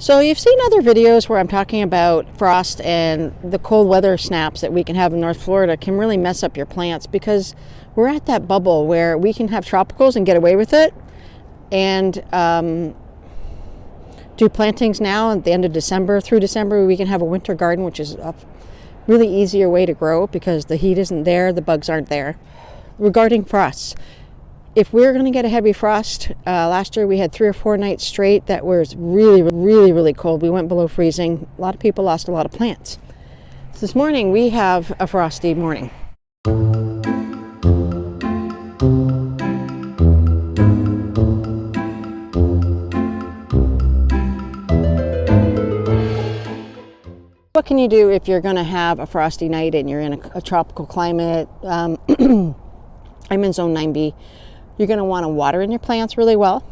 So you've seen other videos where I'm talking about frost and the cold weather snaps that we can have in North Florida can really mess up your plants, because we're at that bubble where we can have tropicals and get away with it and do plantings now at the end of December through December. We can have a winter garden, which is a really easier way to grow because the heat isn't there, the bugs aren't there. Regarding frosts, if we're going to get a heavy frost, last year we had 3 or 4 nights straight that was really cold. We went below freezing. A lot of people lost a lot of plants. So this morning we have a frosty morning. What can you do if you're going to have a frosty night and you're in a tropical climate? I'm in zone 9B. You're going to want to water in your plants really well.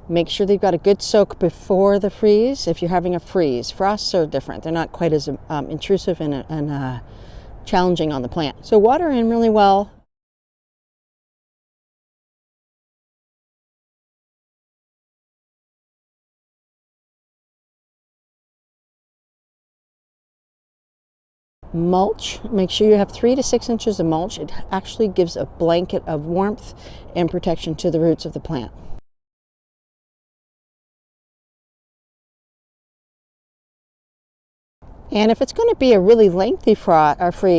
Make sure they've got a good soak before the freeze. If you're having a freeze, frosts are different. They're not quite as intrusive and challenging on the plant. So water in really well. Mulch, make sure you have 3 to 6 inches of mulch. It actually gives a blanket of warmth and protection to the roots of the plant. And if it's going to be a really lengthy freeze,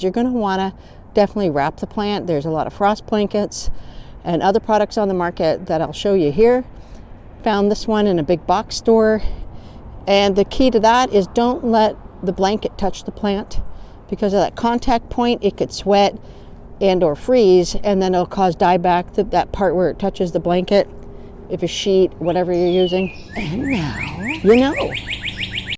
you're going to want to definitely wrap the plant. There's a lot of frost blankets and other products on the market that I'll show you here. Found this one in a big box store. And the key to that is don't let the blanket touch the plant, because of that contact point it could sweat and or freeze, and then it'll cause dieback, that part where it touches the blanket, if a sheet, whatever you're using. And now you know.